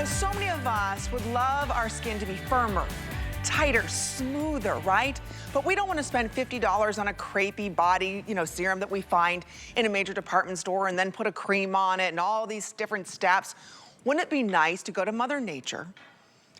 know, so many of us would love our skin to be firmer, tighter, smoother, right? But we don't want to spend $50 on a crepey body, serum that we find in a major department store and then put a cream on it and all these different steps. Wouldn't it be nice to go to Mother Nature?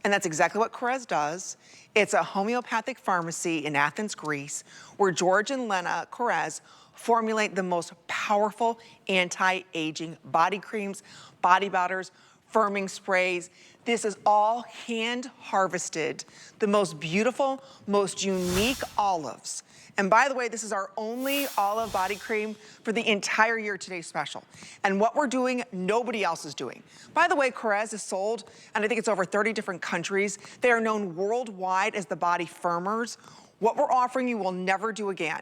And that's exactly what Korres does. It's a homeopathic pharmacy in Athens, Greece, where George and Lena Korres formulate the most powerful anti-aging body creams, body butters, firming sprays. This is all hand harvested, the most beautiful, most unique olives. And by the way, this is our only olive body cream for the entire year today's special. And what we're doing, nobody else is doing. By the way, Korres is sold, and I think it's over 30 different countries. They are known worldwide as the body firmers. What we're offering you will never do again.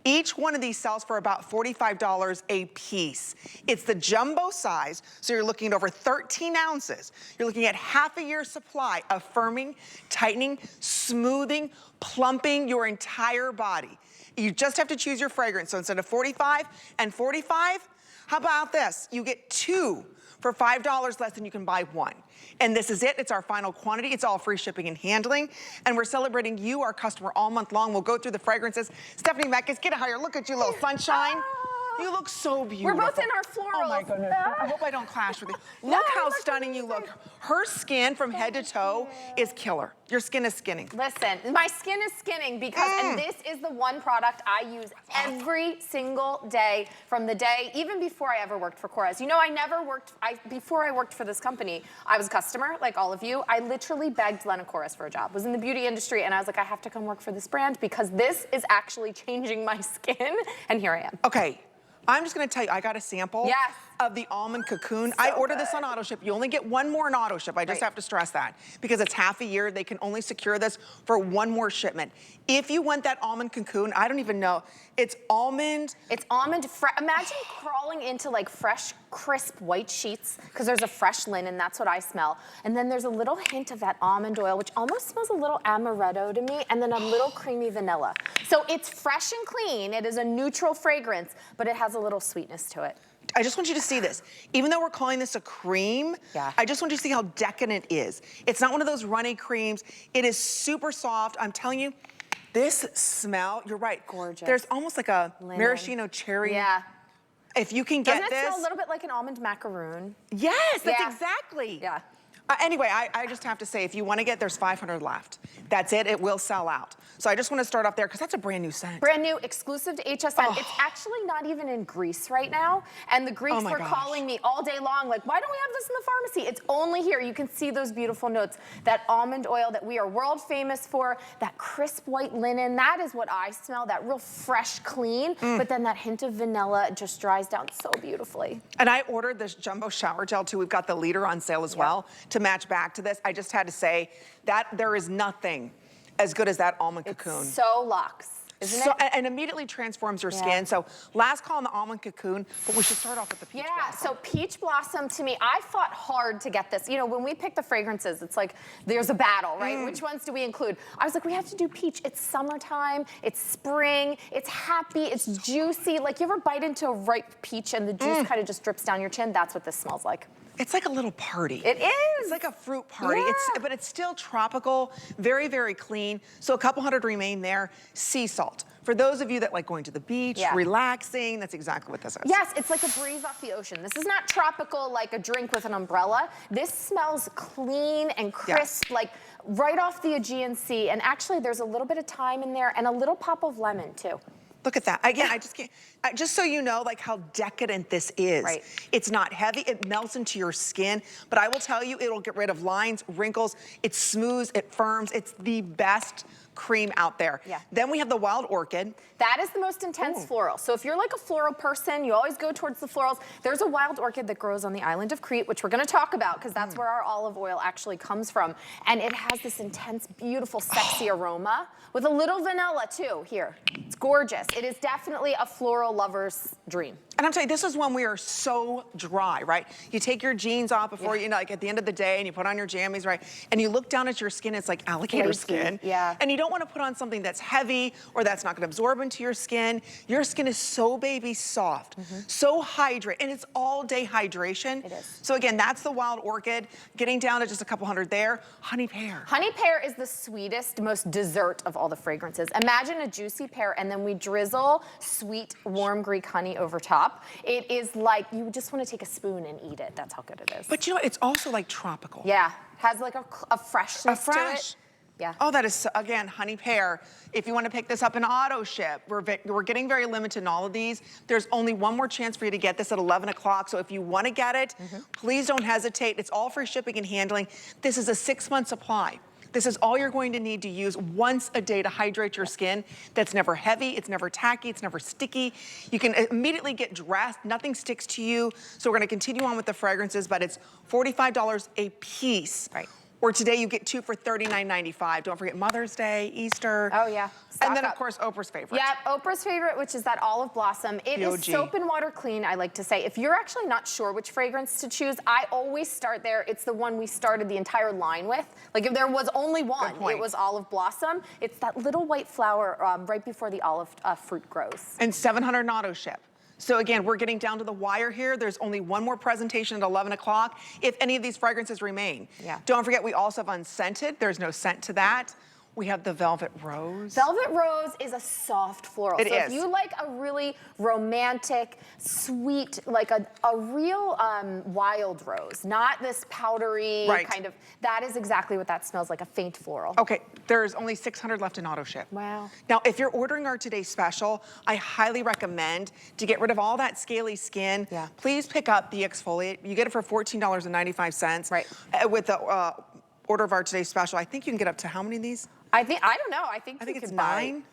Each one of these sells for about $45 a piece. It's the jumbo size, so you're looking at over 13 ounces. You're looking at half a year's supply of firming, tightening, smoothing, plumping your entire body. You just have to choose your fragrance. So instead of 45 and 45, how about this? You get two for $5 less than you can buy one. And this is it, it's our final quantity. It's all free shipping and handling. And we're celebrating you, our customer, all month long. We'll go through the fragrances. Stephanie Meckes, get higher. Look at you, little sunshine. You look so beautiful. We're both in our florals. Oh my goodness. I hope I don't clash with you. Look how stunning you look. Her skin from head to toe is killer. Your skin is skinning. Listen, my skin is skinning because, and this is the one product I use every single day from the day, even before I ever worked for Korres. You know, before I worked for this company, I was a customer, like all of you. I literally begged Lena Korres for a job, was in the beauty industry, and I was like, I have to come work for this brand because this is actually changing my skin, and here I am. Okay. I'm just gonna tell you, I got a sample of the Almond Cocoon. I ordered this on AutoShip. You only get one more on AutoShip. I just have to stress that because it's half a year. They can only secure this for one more shipment. If you want that Almond Cocoon, I don't even know. It's almond. It's almond. Imagine crawling into like fresh, crisp white sheets because there's a fresh linen. That's what I smell. And then there's a little hint of that almond oil, which almost smells a little amaretto to me, and then a little creamy vanilla. So it's fresh and clean. It is a neutral fragrance, but it has a little sweetness to it. I just want you to see this. Even though we're calling this a cream, I just want you to see how decadent it is. It's not one of those runny creams. It is super soft. I'm telling you, this smell, you're right. Gorgeous. There's almost like a maraschino cherry. Yeah. If you can get this. Doesn't it smell a little bit like an almond macaroon? Yes, that's exactly. Yeah. Anyway, I just have to say, if you want to get, there's 500 left. That's it, it will sell out. So I just want to start off there because that's a brand new scent. Brand new, exclusive to HSN. It's actually not even in Greece right now. And the Greeks were calling me all day long, like, why don't we have this in the pharmacy? It's only here. You can see those beautiful notes. That almond oil that we are world famous for, that crisp white linen, that is what I smell, that real fresh, clean, but then that hint of vanilla just dries down so beautifully. And I ordered this jumbo shower gel too. We've got the liter on sale as well to match back to this. I just had to say that there is nothing as good as that Almond Cocoon. It's so luxe, isn't it? And immediately transforms your skin. So last call on the Almond Cocoon, but we should start off with the Peach Blossom. So Peach Blossom, to me, I fought hard to get this. You know, when we pick the fragrances, it's like there's a battle, right? Which ones do we include? I was like, we have to do peach. It's summertime, it's spring, it's happy, it's juicy. Like, you ever bite into a ripe peach and the juice kind of just drips down your chin? That's what this smells like. It's like a little party. It is. It's like a fruit party. But it's still tropical, very, very clean. So a couple hundred remain there. Sea salt. For those of you that like going to the beach, relaxing, that's exactly what this is. Yes, it's like a breeze off the ocean. This is not tropical like a drink with an umbrella. This smells clean and crisp, like right off the Aegean Sea. And actually, there's a little bit of thyme in there and a little pop of lemon, too. Look at that. Again, I just can't, just so you know, like how decadent this is. It's not heavy, it melts into your skin, but I will tell you, it'll get rid of lines, wrinkles, it smooths, it firms, it's the best cream out there. Then we have the Wild Orchid. That is the most intense floral. So if you're like a floral person, you always go towards the florals. There's a wild orchid that grows on the island of Crete, which we're gonna talk about because that's where our olive oil actually comes from. And it has this intense, beautiful, sexy aroma with a little vanilla too here. It's gorgeous. It is definitely a floral lover's dream. And I'm telling you, this is when we are so dry, right? You take your jeans off before, you know, like at the end of the day, and you put on your jammies, right? And you look down at your skin, it's like alligator skin. Yeah. And you don't want to put on something that's heavy or that's not going to absorb into your skin. Your skin is so baby soft, so hydrated, and it's all day hydration. It is. So again, that's the Wild Orchid. Getting down to just a couple hundred there. Honey Pear. Honey Pear is the sweetest, most dessert of all the fragrances. Imagine a juicy pear, and then we drizzle sweet, warm Greek honey over top. It is like you just want to take a spoon and eat it. That's how good it is. But you know, it's also like tropical. Yeah, has like a freshness to it. Yeah. Oh, that is, again, Honey Pear. If you want to pick this up in AutoShip, we're getting very limited in all of these. There's only one more chance for you to get this at 11 o'clock. So if you want to get it, please don't hesitate. It's all free shipping and handling. This is a 6-month supply. This is all you're going to need to use once a day to hydrate your skin. That's never heavy, it's never tacky, it's never sticky. You can immediately get dressed, nothing sticks to you. So we're gonna continue on with the fragrances, but it's $45 a piece. Right. Or today you get 2 for $39.95. Don't forget Mother's Day, Easter. Oh yeah. And then of course Oprah's favorite. Yeah, Oprah's favorite, which is that olive blossom. It is soap and water clean, I like to say. If you're actually not sure which fragrance to choose, I always start there. It's the one we started the entire line with. Like if there was only one, it was olive blossom. It's that little white flower right before the olive fruit grows. And 700 AutoShip. So again, we're getting down to the wire here. There's only one more presentation at 11 o'clock if any of these fragrances remain. Yeah. Don't forget, we also have unscented. There's no scent to that. We have the Velvet Rose. Velvet Rose is a soft floral. It so is. if you like a really romantic, sweet, like a real wild rose, not this powdery kind of, that is exactly what that smells like, a faint floral. Okay, there's only 600 left in AutoShip. Wow. Now, if you're ordering our today's special, I highly recommend to get rid of all that scaly skin. Yeah. Please pick up the exfoliate. You get it for $14.95. Right. With the order of our today's special. I think you can get up to how many of these? I don't know. I think it's 9.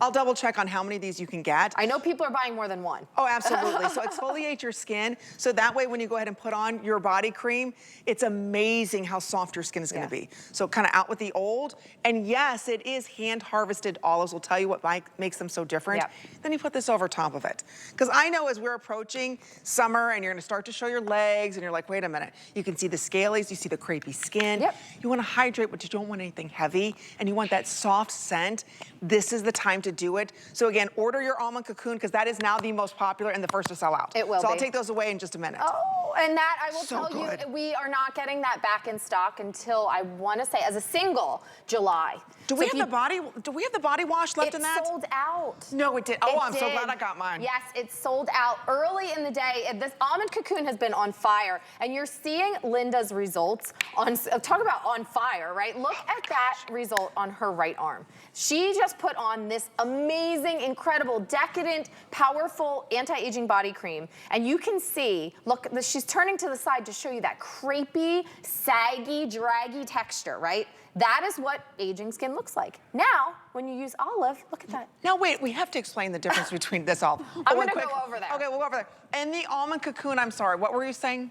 I'll double check on how many of these you can get. I know people are buying more than one. Oh, absolutely. So exfoliate your skin. So that way when you go ahead and put on your body cream, it's amazing how soft your skin is gonna be. So kind of out with the old. And yes, it is hand harvested olives. We'll tell you what makes them so different. Then you put this over top of it. Because I know as we're approaching summer and you're gonna start to show your legs and you're like, wait a minute. You can see the scalies, you see the crepey skin. You wanna hydrate, but you don't want anything heavy. And you want that soft scent. This is the time to do it. So again, order your Almond Cocoon because that is now the most popular and the first to sell out. It will So be. I'll take those away in just a minute. Oh, and that I will So tell you, good. we are not getting that back in stock until I want to say as a single July. Do we have the body wash left in that? It's sold out. No, it did. Oh, I'm so did. glad I got mine. Yes, it's sold out early in the day. This Almond Cocoon has been on fire, and you're seeing Linda's results on, talk about on fire, right? Look at that result on her right arm. She just put on this amazing, incredible, decadent, powerful anti-aging body cream, and you can see, look, she's turning to the side to show you that crepey, saggy, draggy texture, right? That is what aging skin looks like. Now, when you use olive, look at that. Now wait, we have to explain the difference between this olive. I'm gonna go over there. Okay, we'll go over there. And the Almond Cocoon, I'm sorry, what were you saying?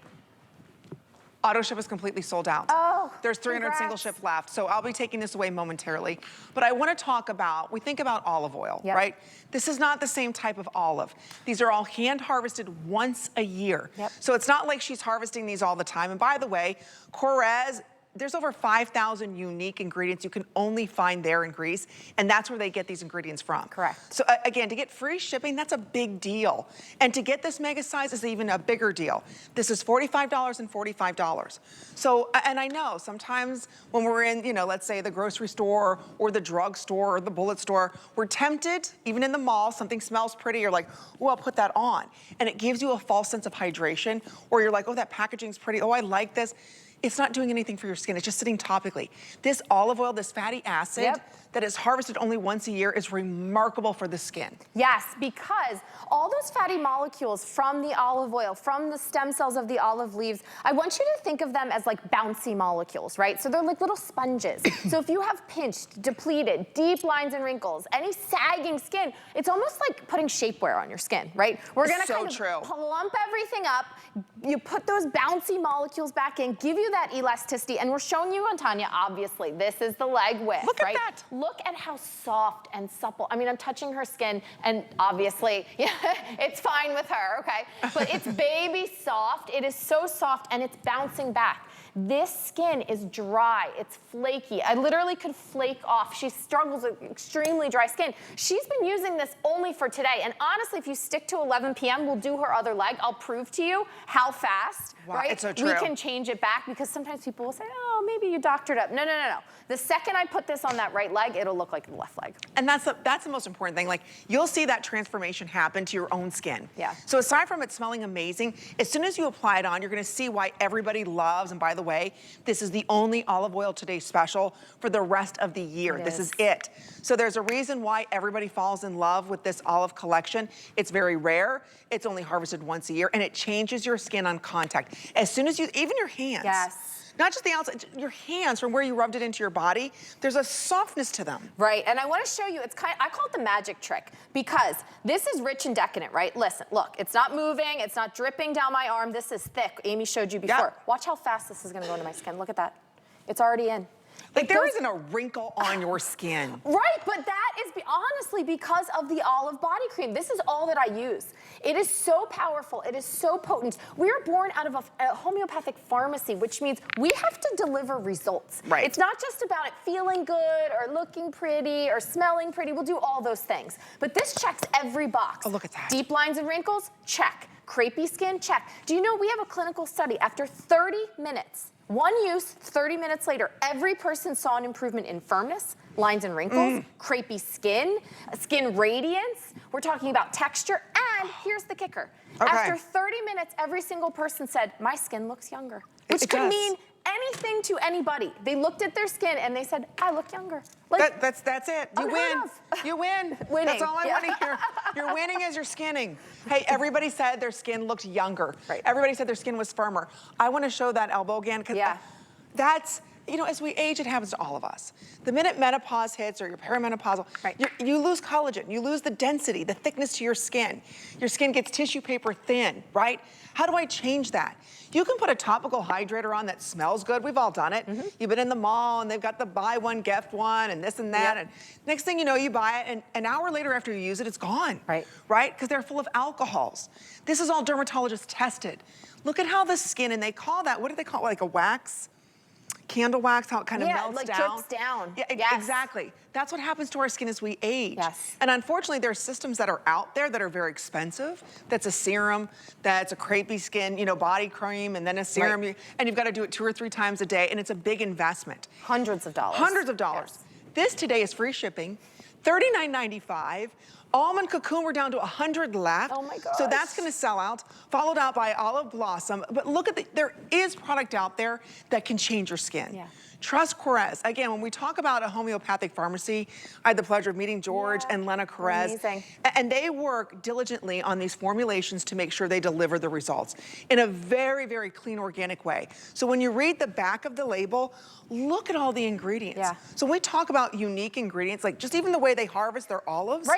AutoShip is completely sold out. Oh, there's 300 single ship left, so I'll be taking this away momentarily. But I want to talk about, we think about olive oil, right? This is not the same type of olive. These are all hand harvested once a year. So it's not like she's harvesting these all the time. And by the way, Korres, there's over 5,000 unique ingredients you can only find there in Greece, and that's where they get these ingredients from. Correct. So again, to get free shipping, that's a big deal. And to get this mega size is even a bigger deal. This is $45 and $45. So, and I know sometimes when we're in, you know, let's say the grocery store or the drugstore or the bullet store, we're tempted, even in the mall, something smells pretty, you're like, oh, I'll put that on. And it gives you a false sense of hydration, or you're like, oh, that packaging's pretty, oh, I like this. It's not doing anything for your skin. It's just sitting topically. This olive oil, this fatty acid that is harvested only once a year is remarkable for the skin. Yes, because all those fatty molecules from the olive oil, from the stem cells of the olive leaves, I want you to think of them as like bouncy molecules, right? So they're like little sponges. So if you have pinched, depleted, deep lines and wrinkles, any sagging skin, it's almost like putting shapewear on your skin, right? We're gonna kind of plump everything up. You put those bouncy molecules back in, give you that elasticity, and we're showing you on Tanya, obviously, this is the leg width, Look right? at that. look at how soft and supple. I mean, I'm touching her skin, and obviously, yeah, it's fine with her, okay? But it's baby soft. It is so soft, and it's bouncing back. This skin is dry, it's flaky. I literally could flake off. She struggles with extremely dry skin. She's been using this only for today, and honestly, if you stick to 11 p.m., we'll do her other leg. I'll prove to you how fast, wow, right? It's so true. We can change it back, because sometimes people will say, oh, maybe you doctored up. No, no, no, no. The second I put this on that right leg, it'll look like the left leg. And that's the most important thing. Like, you'll see that transformation happen to your own skin. Yeah. So aside from it smelling amazing, as soon as you apply it on, you're gonna see why everybody loves, and by the way, this is the only olive oil today special for the rest of the year. This is it. So there's a reason why everybody falls in love with this olive collection. It's very rare. It's only harvested once a year, and it changes your skin on contact. As soon as you, even your hands. Yes. Not just the outside, your hands from where you rubbed it into your body, there's a softness to them. Right, and I want to show you, I call it the magic trick, because this is rich and decadent, right? Listen, look, it's not moving, it's not dripping down my arm, this is thick. Amy showed you before. Yep. Watch how fast this is going to go into my skin. Look at that. It's already in. Like, there isn't a wrinkle on your skin. Right, but that is honestly because of the olive body cream. This is all that I use. It is so powerful. It is so potent. We are born out of a homeopathic pharmacy, which means we have to deliver results. Right. It's not just about it feeling good or looking pretty or smelling pretty. We'll do all those things. But this checks every box. Oh, look at that. Deep lines and wrinkles? Check. Crepey skin? Check. Do you know we have a clinical study after 30 minutes? One use, 30 minutes later, every person saw an improvement in firmness, lines and wrinkles, crepey skin, skin radiance. We're talking about texture, and here's the kicker. Okay. After 30 minutes, every single person said, my skin looks younger, which could mean anything to anybody. They looked at their skin and they said, I look younger. Like, That's it. You win. You win. Winning. That's all I want to hear. You're winning as you're skinning. Hey, everybody said their skin looked younger. Right. Everybody said their skin was firmer. I want to show that elbow again, because that's, you know, as we age, it happens to all of us. The minute menopause hits, or you're perimenopausal, you lose collagen, you lose the density, the thickness to your skin. Your skin gets tissue paper thin, right? How do I change that? You can put a topical hydrator on that smells good. We've all done it. You've been in the mall and they've got the buy one, get one, and this and that. And next thing you know, you buy it, and an hour later after you use it, it's gone. Right? Because they're full of alcohols. This is all dermatologist tested. Look at how the skin, and they call that, what do they call it, like a wax? Candle wax, how it kind of melts like down. drips down. Yeah, exactly. That's what happens to our skin as we age. And unfortunately, there are systems that are out there that are very expensive. That's a serum, that's a crepey skin, you know, body cream, and then a serum. And you've got to do it 2 or 3 times a day, and it's a big investment. Hundreds of dollars. Hundreds of dollars. This today is free shipping, $39.95. Almond Cocoon, we're down to 100 left. Oh my gosh. So that's gonna sell out, followed out by Olive Blossom. But look at there is product out there that can change your skin. Trust Korres. Again, when we talk about a homeopathic pharmacy, I had the pleasure of meeting George and Lena Korres. Amazing. And they work diligently on these formulations to make sure they deliver the results in a very, very clean, organic way. So when you read the back of the label, look at all the ingredients. So when we talk about unique ingredients, like just even the way they harvest their olives.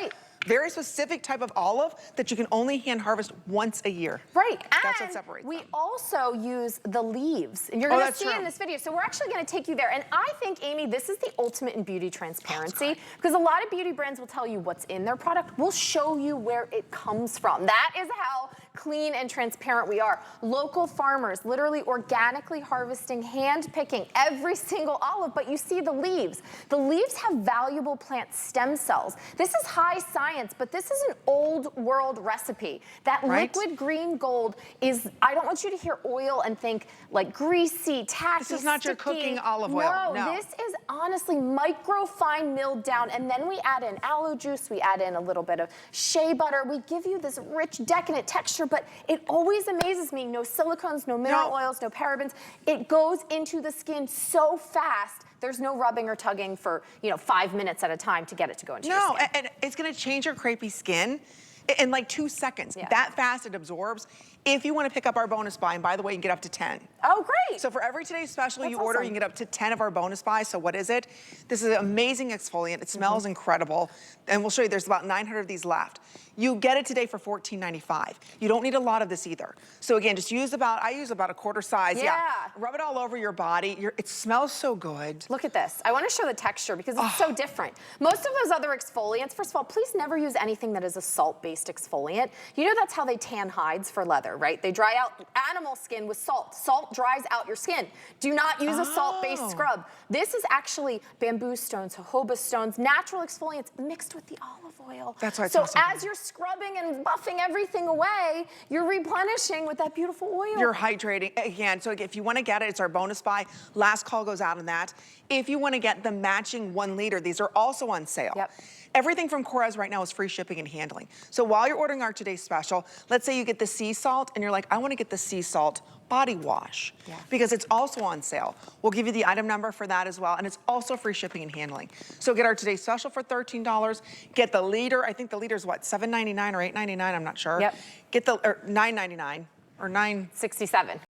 Very specific type of olive that you can only hand harvest once a year. That's what separates we them. also use the leaves. And you're gonna see in this video. So we're actually gonna take you there. And I think, Amy, this is the ultimate in beauty transparency, because a lot of beauty brands will tell you what's in their product. We'll show you where it comes from. That is how clean and transparent we are. Local farmers, literally organically harvesting, hand picking every single olive, but you see the leaves. The leaves have valuable plant stem cells. This is high science, but this is an old world recipe. That liquid green gold is, I don't want you to hear oil and think like greasy, tacky, This is not your cooking olive oil. No, this is honestly micro fine milled down, and then we add in aloe juice, we add in a little bit of shea butter. We give you this rich, decadent texture, but it always amazes me. No silicones, no mineral oils, no parabens. It goes into the skin so fast. There's no rubbing or tugging for, 5 minutes at a time to get it to go into your skin. And it's gonna change your crepey skin in like 2 seconds. That fast it absorbs. If you wanna pick up our bonus buy, and by the way, you can get up to 10. Oh, great. great. So for every today's special you order, awesome. you can get up to 10 of our bonus buys. So what is it? This is an amazing exfoliant. It smells incredible. And we'll show you, there's about 900 of these left. You get it today for $14.95. You don't need a lot of this either. So again, just use I use about a quarter size. Yeah. Rub it all over your body. It smells so good. Look at this. I want to show the texture because it's so different. Most of those other exfoliants, first of all, please never use anything that is a salt-based exfoliant. You know that's how they tan hides for leather, right? They dry out animal skin with salt. Salt dries out your skin. Do not use a salt-based scrub. This is actually bamboo stones, jojoba stones, natural exfoliants mixed with the olive oil. That's why it's so so good. as you're scrubbing and buffing everything away, you're replenishing with that beautiful oil. You're hydrating. Again, so if you want to get it, it's our bonus buy. Last call goes out on that. If you want to get the matching 1 liter, these are also on sale. Yep. Everything from Korres right now is free shipping and handling. So while you're ordering our today's special, let's say you get the sea salt and you're like, I want to get the sea salt body wash because it's also on sale. We'll give you the item number for that as well, and it's also free shipping and handling. So get our today's special for $13. Get the liter. I think the liter is what, $7.99 or $8.99? I'm not sure. Yep. Get the or $9.99 or $9.67.